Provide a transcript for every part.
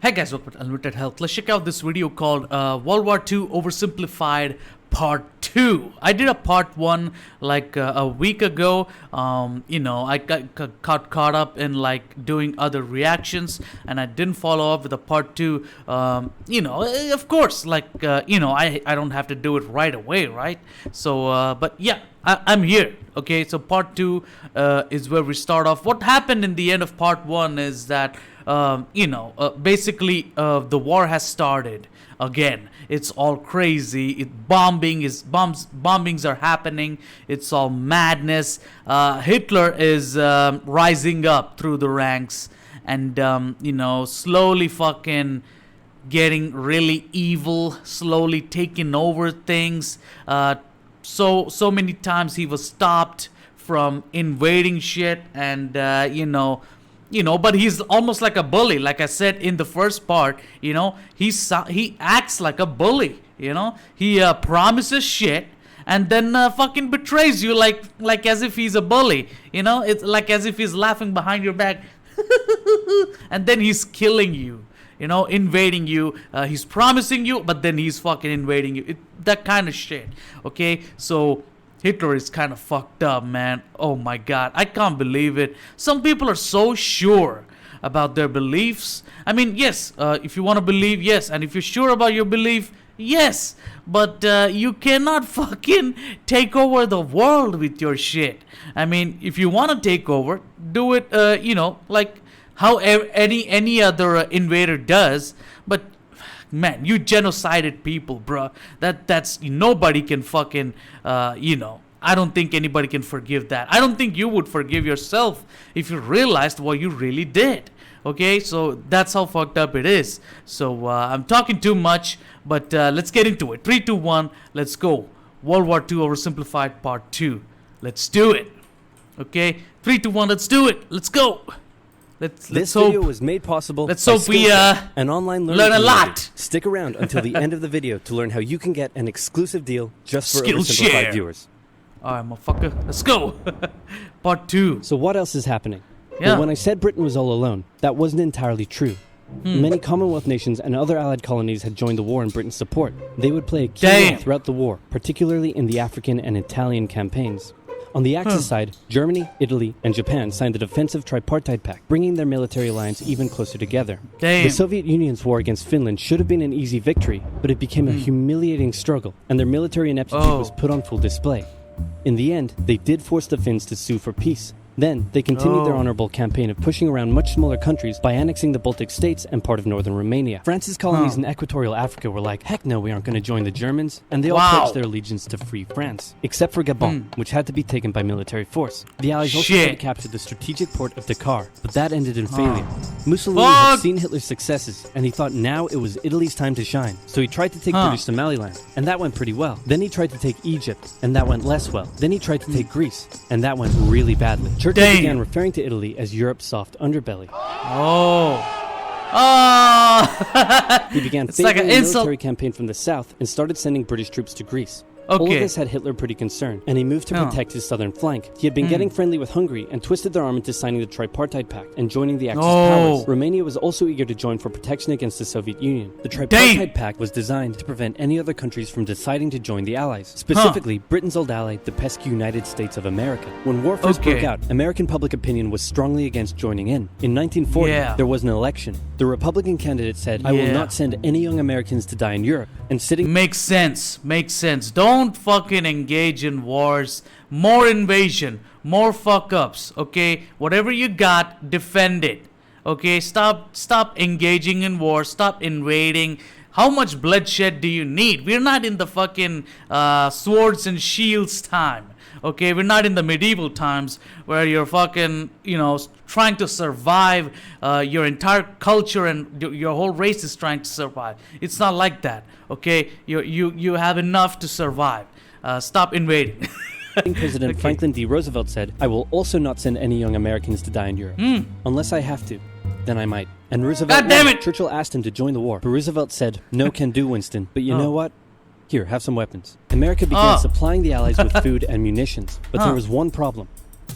Hi guys, welcome to Unlimited Health. Let's check out this video called World War II Oversimplified Part 2. I did a Part 1 like a week ago. I got caught up in like doing other reactions and I didn't follow up with a Part 2. Of course, I don't have to do it right away, right? So, but yeah, I'm here. Okay, so Part 2 is where we start off. What happened in the end of Part 1 is that basically the war has started again. It's all crazy. Bombings are happening. It's all madness. Hitler is rising up through the ranks and slowly fucking getting really evil, slowly taking over things. So many times he was stopped from invading shit and but he's almost like a bully. Like I said in the first part, he acts like a bully. He promises shit and then fucking betrays you like as if he's a bully. It's like as if he's laughing behind your back, and then he's killing you. Invading you. He's promising you, but then he's fucking invading you. That kind of shit. Okay, so Hitler is kind of fucked up, man. Oh my god, I can't believe it. Some people are so sure about their beliefs. I mean, yes, if you want to believe, yes. And if you're sure about your belief, yes. But you cannot fucking take over the world with your shit. I mean, if you want to take over, do it, like how any other invader does. But man, you genocided people, bruh. That's nobody can fucking I don't think anybody can forgive that. I don't think you would forgive yourself if you realized what you really did. Okay, so that's how fucked up it is. So I'm talking too much, but let's get into it. 3, 2, 1, let's go. World War II Oversimplified Part 2. Let's do it. Okay, 3, 2, 1, let's do it. Let's go. This video was made possible by an online learning learn a community. lot. Stick around until the end of the video to learn how you can get an exclusive deal just for Skillshare. Oversimplified viewers. Alright, motherfucker, let's go. Part 2. So what else is happening? Yeah. Well, when I said Britain was all alone, that wasn't entirely true. Many Commonwealth nations and other allied colonies had joined the war in Britain's support. They would play a key role throughout the war, particularly in the African and Italian campaigns. On the Axis side, Germany, Italy, and Japan signed the Defensive Tripartite Pact, bringing their military alliance even closer together. The Soviet Union's war against Finland should have been an easy victory, but it became a humiliating struggle, and their military ineptitude was put on full display. In the end, they did force the Finns to sue for peace. Then, they continued their honorable campaign of pushing around much smaller countries by annexing the Baltic states and part of northern Romania. France's colonies in equatorial Africa were like, heck no, we aren't going to join the Germans, and they all pledged their allegiance to free France, except for Gabon, which had to be taken by military force. The Allies also tried to capture the strategic port of Dakar, but that ended in failure. Mussolini had seen Hitler's successes, and he thought now it was Italy's time to shine, so he tried to take British Somaliland, and that went pretty well. Then he tried to take Egypt, and that went less well. Then he tried to take Greece, and that went really badly. Churchill began referring to Italy as Europe's soft underbelly. He began favoring a military campaign from the south and started sending British troops to Greece. All of this had Hitler pretty concerned, and he moved to protect his southern flank. He had been getting friendly with Hungary and twisted their arm into signing the Tripartite Pact and joining the Axis powers. Romania was also eager to join for protection against the Soviet Union. The Tripartite Pact was designed to prevent any other countries from deciding to join the Allies, specifically Britain's old ally, the pesky United States of America. When war first broke out, American public opinion was strongly against joining in. In 1940, there was an election. The Republican candidate said, I will not send any young Americans to die in Europe. And sitting... Makes sense. Don't fucking engage in wars. More invasion. More fuck-ups. Okay? Whatever you got, defend it. Okay? Stop engaging in war. Stop invading. How much bloodshed do you need? We're not in the fucking swords and shields time. Okay, we're not in the medieval times where you're fucking, trying to survive. Your entire culture and your whole race is trying to survive. It's not like that. Okay, you have enough to survive. Stop invading. President Franklin D. Roosevelt said, I will also not send any young Americans to die in Europe. Unless I have to, then I might. And Roosevelt, Churchill asked him to join the war. But Roosevelt said, no can do, Winston. But you know what? Here, have some weapons. America began supplying the Allies with food and munitions. But there was one problem.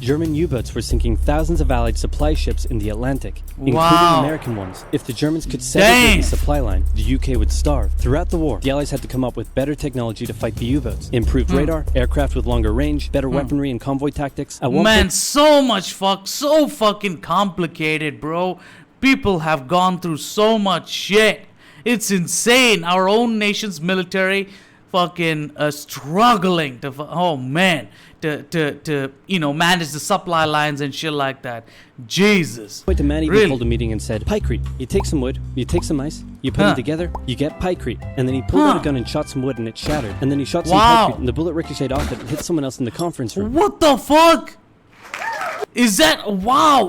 German U-boats were sinking thousands of Allied supply ships in the Atlantic, including American ones. If the Germans could sever the supply line, the UK would starve. Throughout the war, the Allies had to come up with better technology to fight the U-boats. Improved radar, aircraft with longer range, better weaponry and convoy tactics. Man, so fucking complicated, bro. People have gone through so much shit. It's insane. Our own nation's military fucking struggling to manage the supply lines and shit like that. Jesus. A man even called a meeting and said, "Pykrete. You take some wood, you take some ice, you put them together, you get pykrete." And then he pulled out a gun and shot some wood and it shattered. And then he shot some pykrete and the bullet ricocheted off it and hit someone else in the conference room. What the fuck? Is that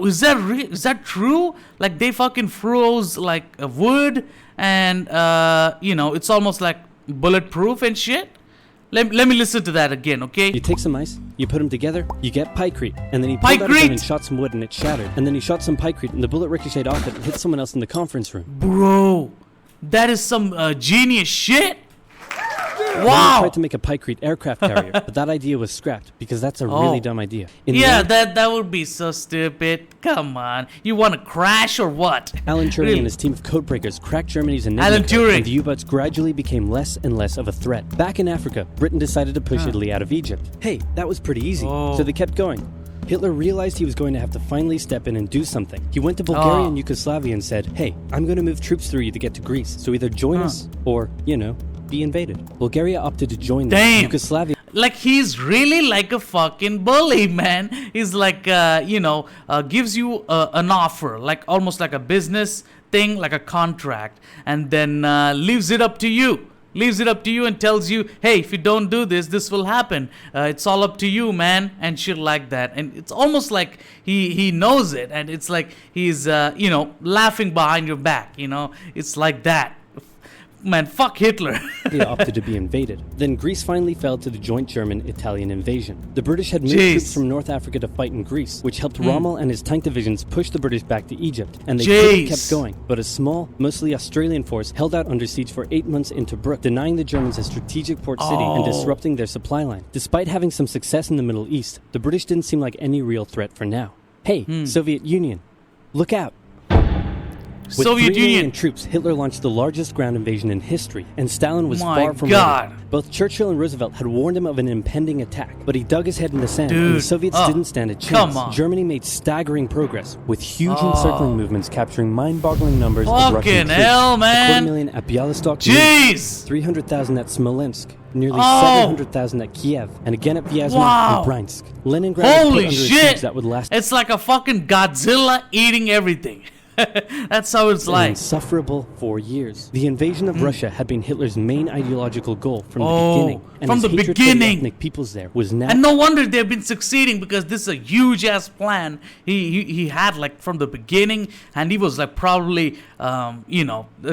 Is that true? Like they fucking froze like wood and it's almost like bulletproof and shit. Let me listen to that again, okay? You take some ice, you put them together, you get pykrete. And then he pulled out a gun and shot some wood and it shattered. And then he shot some pykrete and the bullet ricocheted off it and hit someone else in the conference room. Bro, that is some genius shit. Wow! They tried to make a pykrete aircraft carrier, but that idea was scrapped because that's a really dumb idea. That would be so stupid. Come on, you want to crash or what? Alan Turing and his team of codebreakers cracked Germany's enigma code, and the U-boats gradually became less and less of a threat. Back in Africa, Britain decided to push Italy out of Egypt. Hey, that was pretty easy, so they kept going. Hitler realized he was going to have to finally step in and do something. He went to Bulgaria and Yugoslavia and said, "Hey, I'm going to move troops through you to get to Greece, so either join us or, be invaded." Bulgaria opted to join them. Yugoslavia. Like he's really like a fucking bully, man. He's like, gives you an offer, like almost like a business thing, like a contract, and then leaves it up to you. Leaves it up to you and tells you, hey, if you don't do this, this will happen. It's all up to you, man, and shit like that. And it's almost like he knows it, and it's like he's, laughing behind your back, It's like that. Man, fuck Hitler. They opted to be invaded. Then Greece finally fell to the joint German-Italian invasion. The British had moved troops from North Africa to fight in Greece, which helped Rommel and his tank divisions push the British back to Egypt. And they kept going. But a small, mostly Australian force held out under siege for 8 months in Tobruk, denying the Germans a strategic port city and disrupting their supply line. Despite having some success in the Middle East, the British didn't seem like any real threat for now. Hey, Soviet Union, look out. With 3 million troops, Hitler launched the largest ground invasion in history, and Stalin was far from ready. Both Churchill and Roosevelt had warned him of an impending attack, but he dug his head in the sand, and the Soviets didn't stand a chance. Germany made staggering progress, with huge encircling movements capturing mind-boggling numbers of Russian troops. Hell, man. 250,000 at Bialystok, 300,000 at Smolensk, nearly 700,000 at Kiev, and again at Vyazma and Bryansk. Leningrad was put under a siege that would last. It's like a fucking Godzilla eating everything. That's how it's like. Insufferable 4 years. The invasion of Russia had been Hitler's main ideological goal from the beginning. And from his the hatred beginning. for the ethnic peoples there was now. And no wonder they've been succeeding, because this is a huge ass plan he had like from the beginning, and he was like probably a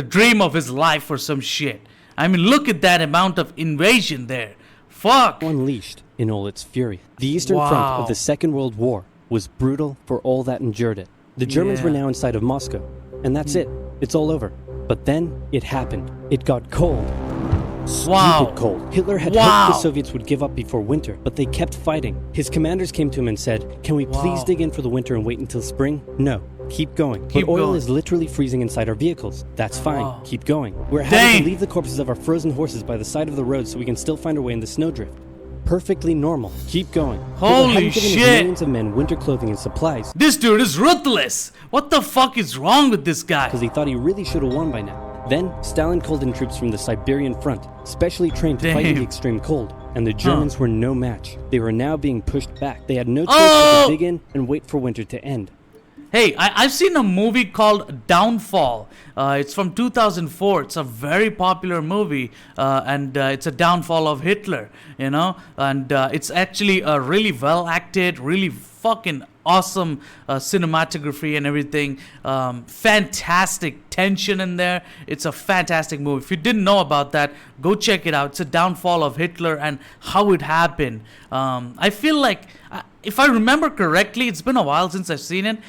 dream of his life or some shit. I mean, look at that amount of invasion there. Fuck. Unleashed in all its fury. The Eastern Front of the Second World War was brutal for all that endured it. The Germans were now inside of Moscow, and that's it. It's all over. But then it happened. It got cold. Stupid cold. Hitler had hoped the Soviets would give up before winter, but they kept fighting. His commanders came to him and said, "Can we please dig in for the winter and wait until spring?" "No. Keep going." But oil is literally freezing inside our vehicles. "That's fine. Keep going." "We're having to leave the corpses of our frozen horses by the side of the road so we can still find our way in the snowdrift." "Perfectly normal. Keep going." Holy shit! Millions of men winter clothing and supplies. This dude is ruthless. What the fuck is wrong with this guy? Because he thought he really should have won by now. Then Stalin called in troops from the Siberian front, specially trained to fight in the extreme cold, and the Germans were no match. They were now being pushed back. They had no choice but to dig in and wait for winter to end. Hey, I've seen a movie called Downfall. It's from 2004. It's a very popular movie, and it's a downfall of Hitler, and it's actually a really well acted, really fucking awesome cinematography and everything. Fantastic tension in there. It's a fantastic movie. If you didn't know about that, go check it out. It's a downfall of Hitler and how it happened. I feel like, if I remember correctly, it's been a while since I've seen it.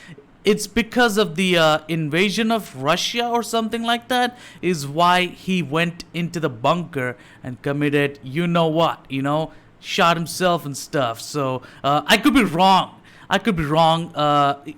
It's because of the invasion of Russia or something like that is why he went into the bunker and committed, shot himself and stuff. So I could be wrong. I could be wrong.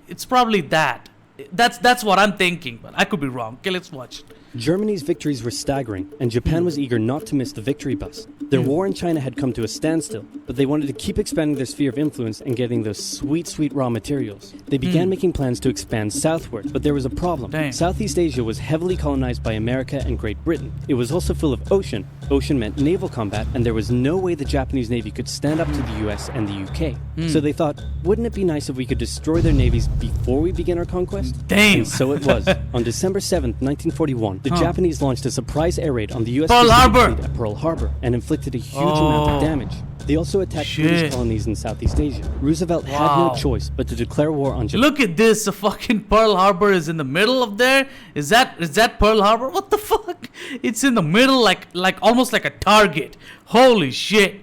It's probably that. That's what I'm thinking, but I could be wrong. Okay, let's watch. Germany's victories were staggering, and Japan was eager not to miss the victory bus. Their war in China had come to a standstill, but they wanted to keep expanding their sphere of influence and getting those sweet, sweet raw materials. They began making plans to expand southward, but there was a problem. Dang. Southeast Asia was heavily colonized by America and Great Britain. It was also full of ocean. Ocean meant naval combat, and there was no way the Japanese Navy could stand up to the US and the UK. So they thought, wouldn't it be nice if we could destroy their navies before we begin our conquest? Damn. And so it was. On December 7th, 1941, the Japanese launched a surprise air raid on the U.S. Pearl Harbor. fleet at Pearl Harbor and inflicted a huge amount of damage. They also attacked British Shit. colonies in Southeast Asia. Roosevelt had Wow. no choice but to declare war on Japan. Look at this. The fucking Pearl Harbor is in the middle of there. Is that Pearl Harbor? What the fuck? It's in the middle, like almost like a target. Holy shit.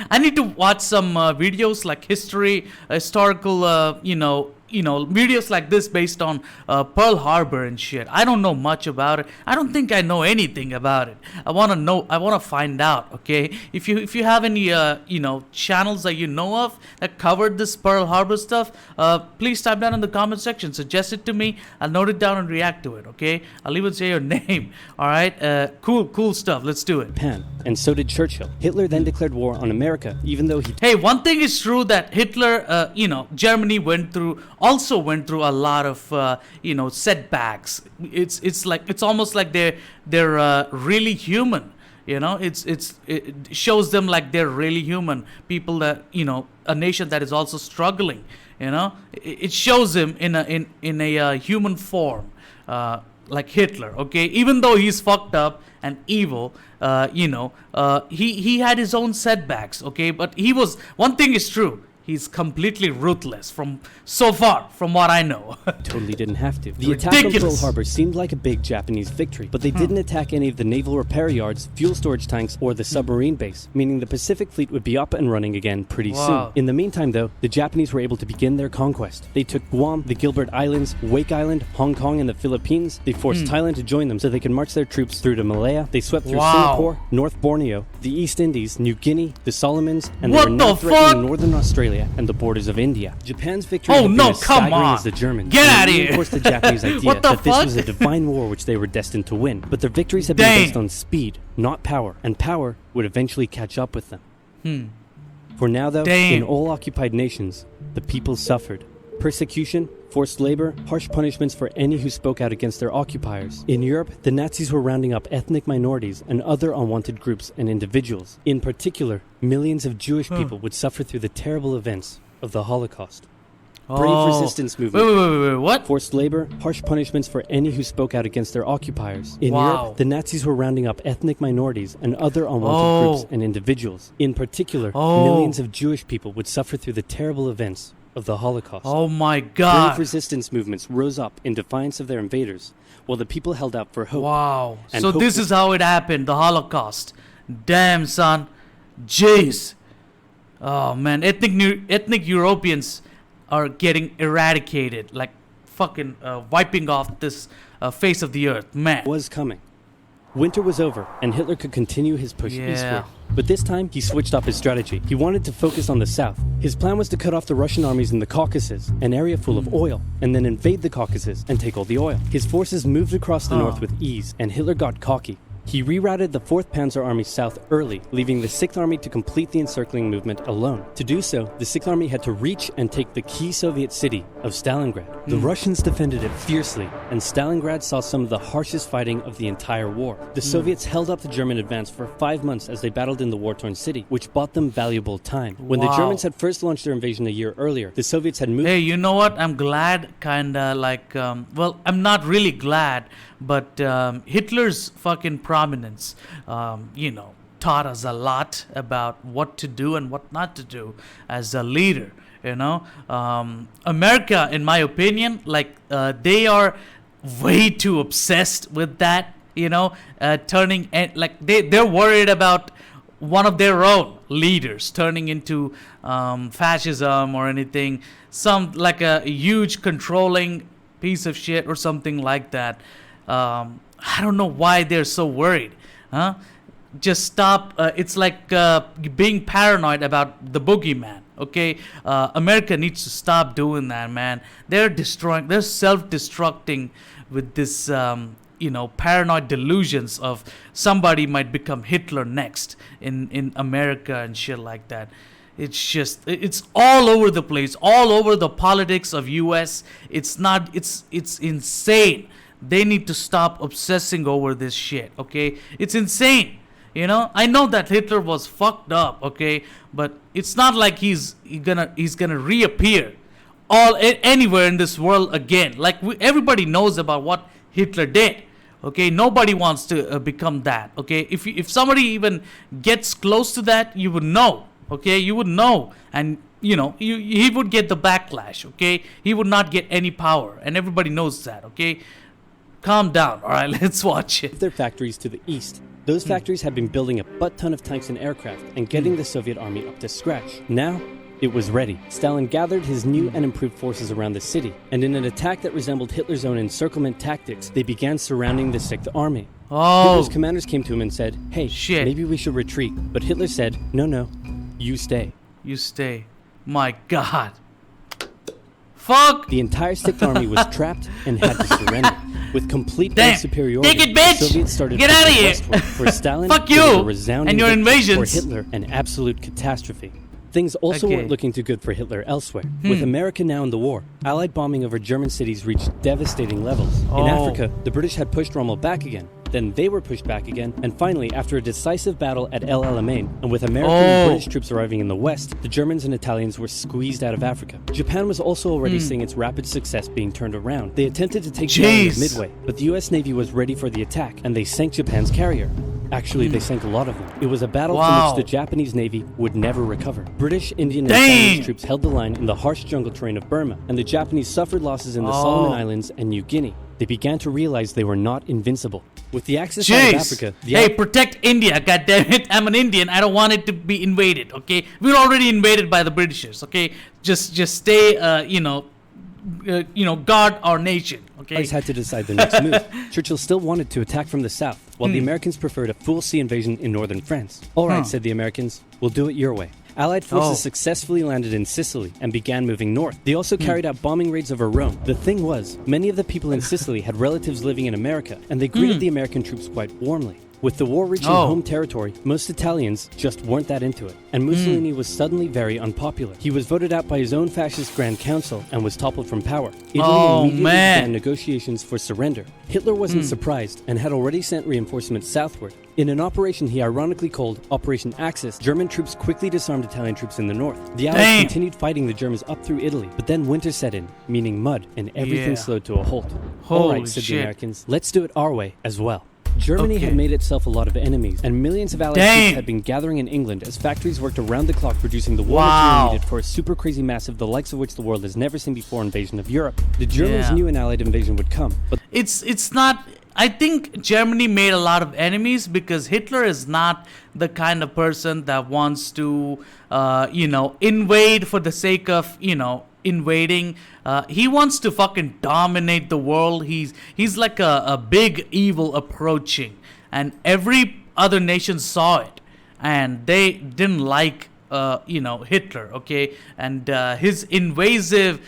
I need to watch some videos like historical, videos like this based on Pearl Harbor and shit. I don't know much about it. I don't think I know anything about it. I want to find out, okay? If you have any, channels that you know of that covered this Pearl Harbor stuff, please type down in the comment section. Suggest it to me. I'll note it down and react to it, okay? I'll even say your name, all right? Cool stuff. Let's do it. And so did Churchill. Hitler then declared war on America, even though he... Hey, one thing is true that Hitler, Germany also went through a lot of, setbacks. It's almost like they're really human. It shows them like they're really human people that, a nation that is also struggling. It shows him in a human form, like Hitler. Okay, even though he's fucked up and evil, he had his own setbacks. Okay, but one thing is true. He's completely ruthless from what I know. Totally didn't have to. The attack on Pearl Harbor seemed like a big Japanese victory, but they didn't attack any of the naval repair yards, fuel storage tanks, or the submarine base, meaning the Pacific Fleet would be up and running again pretty soon. In the meantime, though, the Japanese were able to begin their conquest. They took Guam, the Gilbert Islands, Wake Island, Hong Kong, and the Philippines. They forced Thailand to join them so they could march their troops through to Malaya. They swept through Singapore, North Borneo, the East Indies, New Guinea, the Solomons, and they were now threatening northern Australia and the borders of India. Japan's victory had been as staggering as the Germans. Get out of here! Reinforced the Japanese idea that this was a divine war which they were destined to win. But their victories had been based on speed, not power, and power would eventually catch up with them. For now, though, in all occupied nations, the people suffered. Persecution, forced labor, harsh punishments for any who spoke out against their occupiers. In Europe, the Nazis were rounding up ethnic minorities and other unwanted groups and individuals. In particular, millions of Jewish people would suffer through the terrible events of the Holocaust. Brave resistance movement. Wait, what? Forced labor, harsh punishments for any who spoke out against their occupiers. In Europe, the Nazis were rounding up ethnic minorities and other unwanted groups and individuals. In particular, millions of Jewish people would suffer through the terrible events of the Holocaust. Oh my God. Brave resistance movements rose up in defiance of their invaders, while the people held out for hope. Wow. So this is how it happened, the Holocaust. Damn, son. Jeez. Oh man, ethnic Europeans are getting eradicated, like fucking wiping off this face of the earth, man. Was coming. Winter was over, and Hitler could continue his push eastward. But this time, he switched up his strategy. He wanted to focus on the south. His plan was to cut off the Russian armies in the Caucasus, an area full of oil, and then invade the Caucasus and take all the oil. His forces moved across the north with ease, and Hitler got cocky. He rerouted the 4th Panzer Army south early, leaving the 6th Army to complete the encircling movement alone. To do so, the 6th Army had to reach and take the key Soviet city of Stalingrad. The Russians defended it fiercely, and Stalingrad saw some of the harshest fighting of the entire war. The Soviets held up the German advance for 5 months as they battled in the war-torn city, which bought them valuable time. When the Germans had first launched their invasion a year earlier, the Soviets had moved... Hey, you know what? I'm glad, I'm not really glad, but Hitler's fucking prominence, taught us a lot about what to do and what not to do as a leader. America, in my opinion, they are way too obsessed with that. Turning they're worried about one of their own leaders turning into fascism or anything, some like a huge controlling piece of shit or something like that. I don't know why they're so worried, huh? Just stop. It's like being paranoid about the boogeyman. Okay, America needs to stop doing that, man. They're self-destructing with this, paranoid delusions of somebody might become Hitler next in America and shit like that. It's all over the place, all over the politics of US. It's insane. They need to stop obsessing over this shit, okay? It's insane. I know that Hitler was fucked up, okay? But it's not like he's gonna reappear anywhere in this world again. Like everybody knows about what Hitler did. Okay, nobody wants to become that. Okay, if somebody even gets close to that, you would know. Okay, you would know, and he would get the backlash. Okay, he would not get any power, and everybody knows that. Okay, calm down. All right, let's watch it. Their factories to the east. Those factories had been building a butt ton of tanks and aircraft and getting the Soviet army up to scratch. Now, it was ready. Stalin gathered his new and improved forces around the city, and in an attack that resembled Hitler's own encirclement tactics, they began surrounding the Sixth Army. Hitler's commanders came to him and said, "Hey, maybe we should retreat." But Hitler said, No, you stay. You stay. My God. Fuck! The entire Sixth Army was trapped and had to surrender. With complete air superiority, take it, bitch! The Soviets started get out of here! For Stalin, fuck you! A resounding and your invasions! For Hitler, an absolute catastrophe. Things also weren't looking too good for Hitler elsewhere. With America now in the war, Allied bombing over German cities reached devastating levels. In Africa, the British had pushed Rommel back again. Then they were pushed back again, and finally, after a decisive battle at El Alamein, and with American and British troops arriving in the west, the Germans and Italians were squeezed out of Africa. Japan was also already seeing its rapid success being turned around. They attempted to take the island of Midway, but the US Navy was ready for the attack, and they sank Japan's carrier. Actually, they sank a lot of them. It was a battle from which the Japanese Navy would never recover. British, Indian, and Chinese troops held the line in the harsh jungle terrain of Burma, and the Japanese suffered losses in the Solomon Islands and New Guinea. They began to realize they were not invincible. With the Axis out of Africa... Hey, protect India, goddammit. I'm an Indian. I don't want it to be invaded, okay? We're already invaded by the Britishers, okay? Just stay, guard our nation, okay? Allies had to decide their next move. Churchill still wanted to attack from the south, while the Americans preferred a full sea invasion in northern France. All right, said the Americans, we'll do it your way. Allied forces successfully landed in Sicily and began moving north. They also carried out bombing raids over Rome. The thing was, many of the people in Sicily had relatives living in America, and they greeted the American troops quite warmly. With the war reaching home territory, most Italians just weren't that into it, and Mussolini was suddenly very unpopular. He was voted out by his own fascist Grand Council and was toppled from power. Italy immediately began negotiations for surrender. Hitler wasn't surprised and had already sent reinforcements southward. In an operation he ironically called Operation Axis, German troops quickly disarmed Italian troops in the north. The Allies continued fighting the Germans up through Italy, but then winter set in, meaning mud, and everything slowed to a halt. All right, said the Americans, let's do it our way as well. Germany had made itself a lot of enemies, and millions of Allied troops had been gathering in England as factories worked around the clock producing the war material needed for a super crazy massive, the likes of which the world has never seen before, invasion of Europe. The Germans knew an Allied invasion would come, but it's not... I think Germany made a lot of enemies because Hitler is not the kind of person that wants to, invade for the sake of, invading. He wants to fucking dominate the world. He's like a big evil approaching, and every other nation saw it, and they didn't like, Hitler. Okay, and his invasions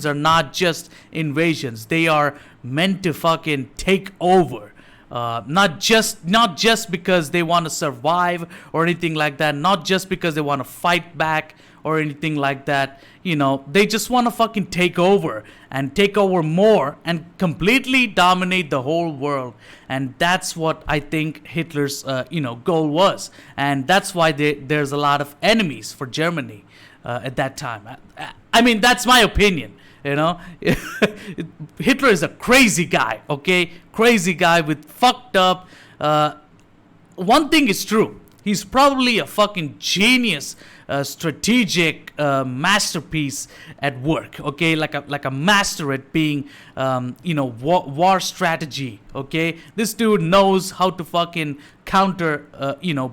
are not just invasions. They are meant to fucking take over. Not just because they want to survive or anything like that. Not just because they want to fight back or anything like that. They just want to fucking take over and take over more and completely dominate the whole world. And that's what I think Hitler's goal was. And that's why there's a lot of enemies for Germany at that time. I mean, that's my opinion. Hitler is a crazy guy, okay? Crazy guy with fucked up. One thing is true. He's probably a fucking genius, strategic masterpiece at work, okay? Like a master at being, war strategy, okay? This dude knows how to fucking counter,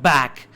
back.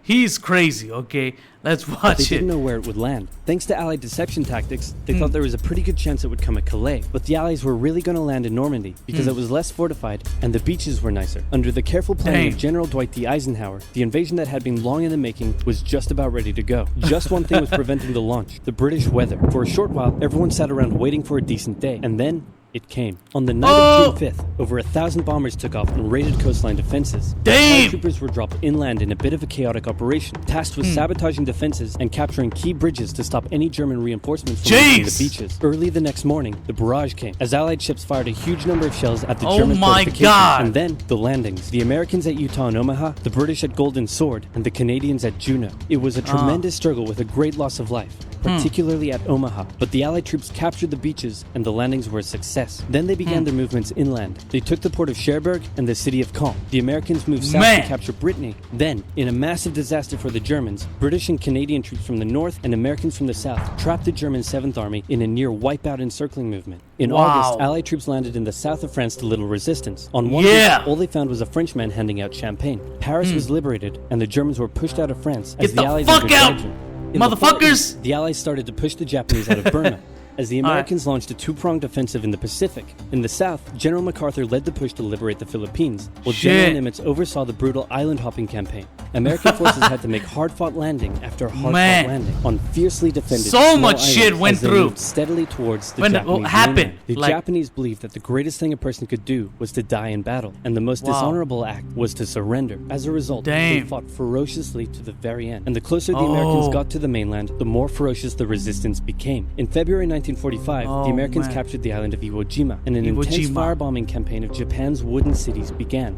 He's crazy. Okay, let's They watch didn't it. know where it would land. Thanks to Allied deception tactics, they thought there was a pretty good chance it would come at Calais. But the Allies were really going to land in Normandy because it was less fortified and the beaches were nicer. Under the careful planning of General Dwight D. Eisenhower, the invasion that had been long in the making was just about ready to go. Just one thing was preventing the launch: the British weather. For a short while, everyone sat around waiting for a decent day, and then it came. On the night of June 5th, over 1,000 bombers took off and raided coastline defenses. Damn! Troopers were dropped inland in a bit of a chaotic operation, tasked with sabotaging defenses and capturing key bridges to stop any German reinforcements from reaching the beaches. Early the next morning, the barrage came, as Allied ships fired a huge number of shells at the German fortifications. God. And then, the landings. The Americans at Utah and Omaha, the British at Golden Sword, and the Canadians at Juneau. It was a tremendous struggle with a great loss of life, particularly at Omaha. But the Allied troops captured the beaches, and the landings were a success. Then they began their movements inland. They took the port of Cherbourg and the city of Caen. The Americans moved south to capture Brittany. Then, in a massive disaster for the Germans, British and Canadian troops from the north and Americans from the south trapped the German 7th Army in a near wipeout encircling movement. In August, Allied troops landed in the south of France to little resistance. On one day, all they found was a Frenchman handing out champagne. Paris was liberated, and the Germans were pushed out of France as the Allies entered Belgium. In motherfuckers! The Allies started to push the Japanese out of Burma, as the Americans launched a two-pronged offensive in the Pacific. In the south, General MacArthur led the push to liberate the Philippines, while General Nimitz oversaw the brutal island-hopping campaign. American forces had to make hard-fought landing after hard-fought landing on fiercely defended so much shit went as they through moved steadily towards the when Japanese it happened. mainland. The Like, Japanese believed that the greatest thing a person could do was to die in battle, and the most dishonorable act was to surrender. As a result, they fought ferociously to the very end. And the closer the Americans got to the mainland, the more ferocious the resistance became. In February 1945, the Americans captured the island of Iwo Jima, and an intense firebombing campaign of Japan's wooden cities began.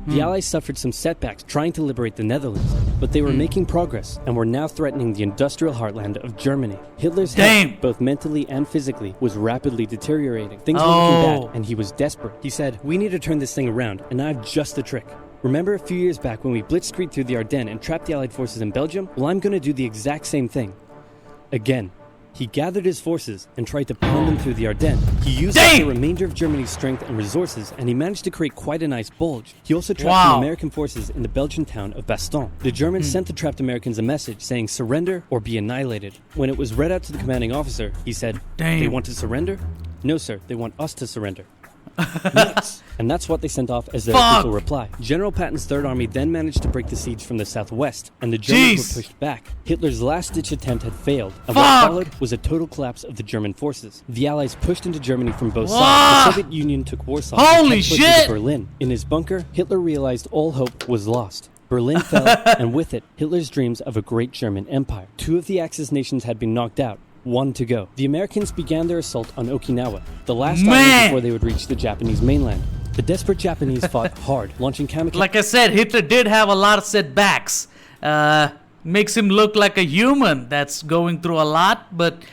The Allies suffered some setbacks trying to liberate the Netherlands, but they were making progress and were now threatening the industrial heartland of Germany. Hitler's health, both mentally and physically, was rapidly deteriorating. Things were looking bad, and he was desperate. He said, "We need to turn this thing around, and I've just the trick. Remember a few years back when we blitzkrieged through the Ardennes and trapped the Allied forces in Belgium? Well, I'm going to do the exact same thing. Again." He gathered his forces and tried to pound them through the Ardennes. He used up the remainder of Germany's strength and resources, and he managed to create quite a nice bulge. He also trapped some American forces in the Belgian town of Bastogne. The Germans sent the trapped Americans a message saying surrender or be annihilated. When it was read out to the commanding officer, he said, "They want to surrender? No, sir, they want us to surrender." Nuts. And that's what they sent off as their official reply. General Patton's Third Army then managed to break the siege from the southwest, and the Germans were pushed back. Hitler's last-ditch attempt had failed, and what followed was a total collapse of the German forces. The Allies pushed into Germany from both sides. The Soviet Union took Warsaw and into Berlin. In his bunker, Hitler realized all hope was lost. Berlin fell, and with it, Hitler's dreams of a great German empire. Two of the Axis nations had been knocked out. One to go. The Americans began their assault on Okinawa, the last island before they would reach the Japanese mainland. The desperate Japanese fought hard, launching kamikaze. Like I said, Hitler did have a lot of setbacks. Makes him look like a human that's going through a lot, but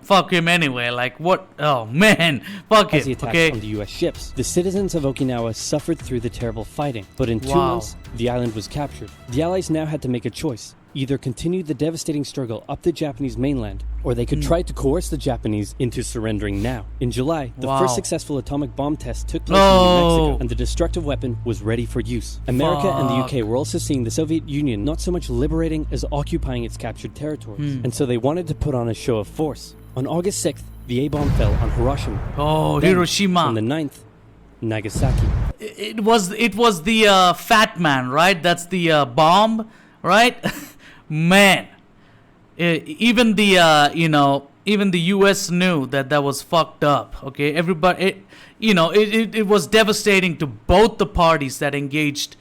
fuck him anyway. Like what? Oh man, fuck as it. he attacked on the U.S. ships. The citizens of Okinawa suffered through the terrible fighting, but in 2 months, the island was captured. The Allies now had to make a choice. Either continue the devastating struggle up the Japanese mainland, or they could try to coerce the Japanese into surrendering now. In July, the first successful atomic bomb test took place in New Mexico, and the destructive weapon was ready for use. America and the UK were also seeing the Soviet Union not so much liberating as occupying its captured territories, and so they wanted to put on a show of force. On August 6th, the A-bomb fell on Hiroshima. Then, Hiroshima. On the 9th, Nagasaki. It was the Fat Man, right? That's the bomb, right? Man, even the even the U.S. knew that was fucked up. Okay, everybody, it was devastating to both the parties that engaged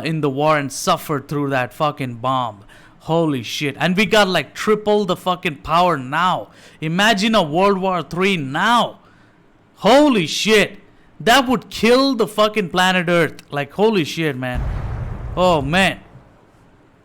in the war and suffered through that fucking bomb. Holy shit! And we got like triple the fucking power now. Imagine a World War III now. Holy shit! That would kill the fucking planet Earth. Like holy shit, man. Oh man.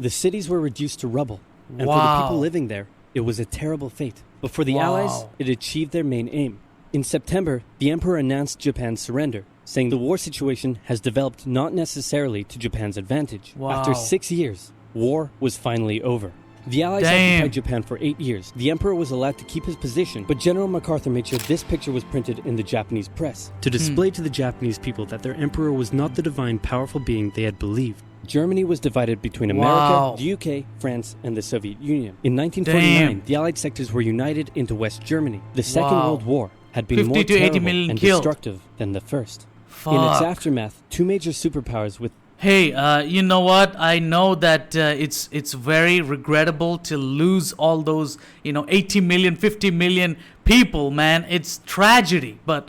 The cities were reduced to rubble, and for the people living there, it was a terrible fate. But for the Allies, it achieved their main aim. In September, the Emperor announced Japan's surrender, saying the war situation has developed not necessarily to Japan's advantage. After 6 years, war was finally over. The Allies Damn. occupied Japan for 8 years. The Emperor was allowed to keep his position, but General MacArthur made sure this picture was printed in the Japanese press to display to the Japanese people that their Emperor was not the divine, powerful being they had believed. Germany was divided between America, Wow. the UK, France, and the Soviet Union. In 1949, Damn. the Allied sectors were united into West Germany. The Second Wow. World War had been 50 more to 80 terrible million and killed. destructive than the first. Fuck. In its aftermath, two major superpowers with Hey, you know what? I know that it's very regrettable to lose all those 80 million, 50 million people, man. It's tragedy, but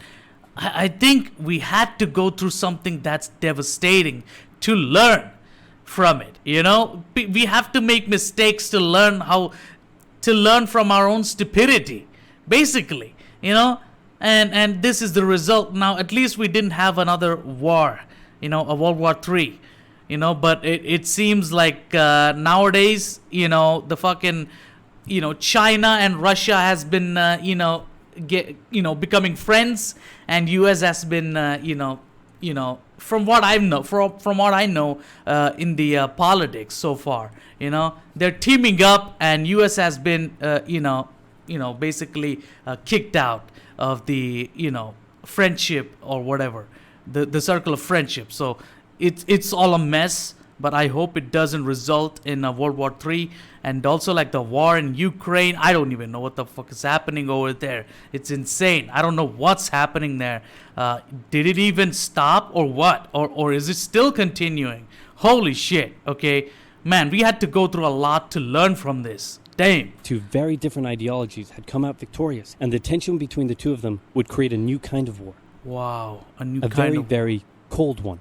I think we had to go through something that's devastating to learn from it. We have to make mistakes to learn from our own stupidity, basically. And this is the result. Now, at least we didn't have another war, a World War III. But it seems like nowadays, the fucking, China and Russia has been, becoming friends, and U.S. has been, from what I know, in the politics so far, they're teaming up, and U.S. has been, basically kicked out of the, friendship or whatever, the circle of friendship. So it's all a mess, but I hope it doesn't result in a World War III. And also, like, the war in Ukraine, I don't even know what the fuck is happening over there. It's insane. I don't know what's happening there. Did it even stop or what? Or is it still continuing? Holy shit, okay? Man, we had to go through a lot to learn from this. Damn. two very different ideologies had come out victorious, and the tension between the two of them would create a new kind of war. Wow, a new A kind very, of... very cold one.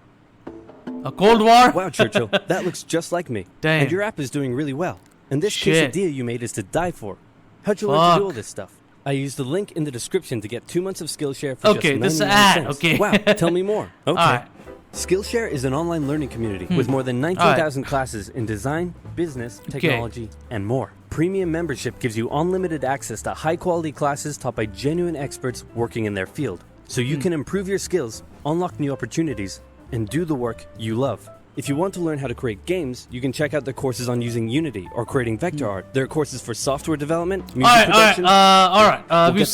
A Cold War? Wow, Churchill, that looks just like me. Damn. And your app is doing really well. And this Shit. quesadilla you made is to die for. How'd you learn to do all this stuff? I used the link in the description to get 2 months of Skillshare for Okay, just this 99 ad, cents. okay. Wow, tell me more. Okay. Alright. Skillshare is an online learning community with more than 19,000 classes in design, business, technology, and more. Premium membership gives you unlimited access to high-quality classes taught by genuine experts working in their field, so you can improve your skills, unlock new opportunities, and do the work you love. If you want to learn how to create games, you can check out the courses on using Unity or creating vector art. There are courses for software development, music production. We've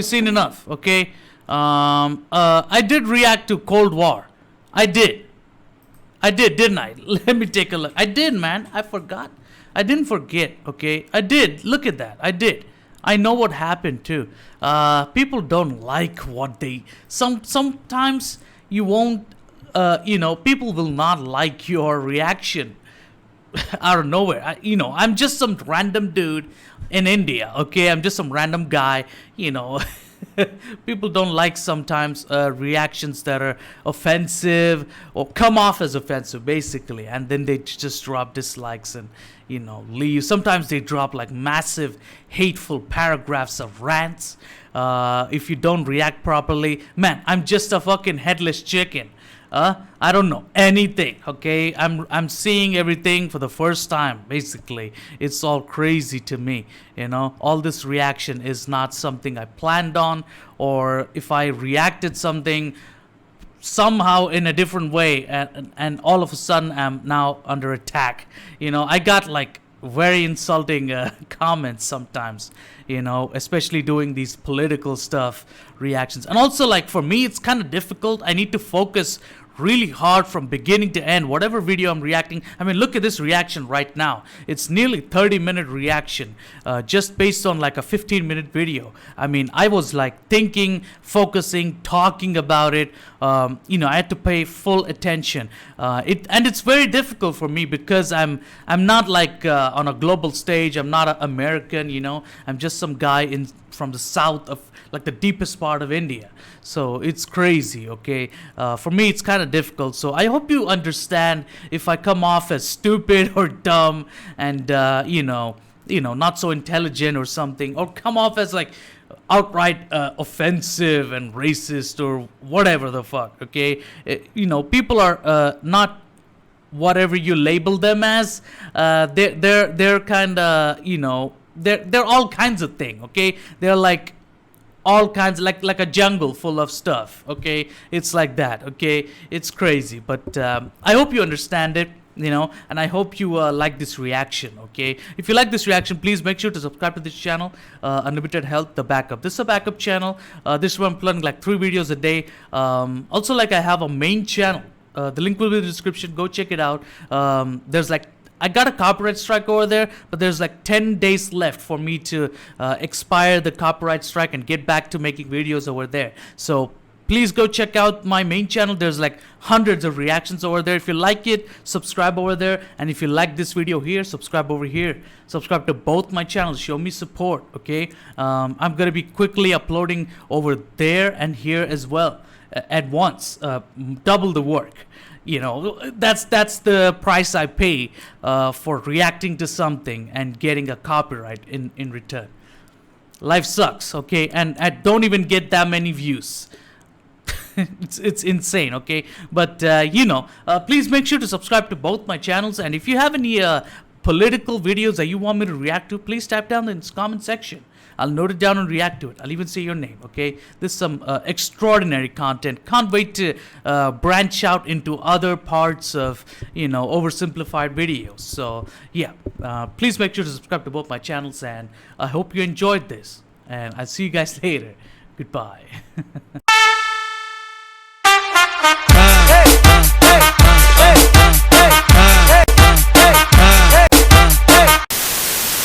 seen enough. Okay. I did react to Cold War. I did, didn't I? Let me take a look. I did, man. I forgot. I didn't forget. Okay. I did. Look at that. I did. I know what happened too. People don't like what they. Sometimes you won't. People will not like your reaction out of nowhere. I'm just some random dude in India, okay? I'm just some random guy, People don't like sometimes reactions that are offensive or come off as offensive, basically. And then they just drop dislikes and, leave. Sometimes they drop like massive, hateful paragraphs of rants. If you don't react properly, man, I'm just a fucking headless chicken. I don't know anything, okay? I'm seeing everything for the first time, basically. It's all crazy to me, All this reaction is not something I planned on, or if I reacted something somehow in a different way, and all of a sudden I'm now under attack. I got like very insulting comments sometimes, especially doing these political stuff, reactions. And also, like, for me, it's kind of difficult. I need to focus really hard from beginning to end, whatever video I'm reacting. I mean, look at this reaction right now. It's nearly 30-minute reaction, just based on like a 15-minute video. I mean, I was like thinking, focusing, talking about it. I had to pay full attention. And it's very difficult for me because I'm not like on a global stage. I'm not an American, I'm just some guy from the south of like the deepest part of India. So it's crazy, okay? For me, it's kind of difficult. So I hope you understand if I come off as stupid or dumb and, not so intelligent or something, or come off as like outright offensive and racist or whatever the fuck, okay? People are not whatever you label them as. They're kind of, they're all kinds of thing, okay? They're like all kinds, like a jungle full of stuff, okay? It's like that, okay? It's crazy, but I hope you understand it. you know, and I hope you like this reaction. Okay, if you like this reaction, please make sure to subscribe to this channel, Unlimited Health, the backup. This is a backup channel. This one I'm uploading like 3 videos a day. Also, like, I have a main channel. The link will be in the description. Go check it out. There's like, I got a copyright strike over there, but there's like 10 days left for me to expire the copyright strike and get back to making videos over there. So please go check out my main channel. There's like hundreds of reactions over there. If you like it, subscribe over there. And if you like this video here, subscribe over here. Subscribe to both my channels. Show me support, okay? I'm going to be quickly uploading over there and here as well at once. Double the work. You know, that's the price I pay for reacting to something and getting a copyright in return. Life sucks, okay? And I don't even get that many views. It's insane, okay? But you know, please make sure to subscribe to both my channels. And if you have any political videos that you want me to react to, please type down in the comment section. I'll note it down and react to it. I'll even say your name, okay? This is some extraordinary content. Can't wait to branch out into other parts of, you know, oversimplified videos. So yeah, please make sure to subscribe to both my channels, and I hope you enjoyed this. And I'll see you guys later. Goodbye.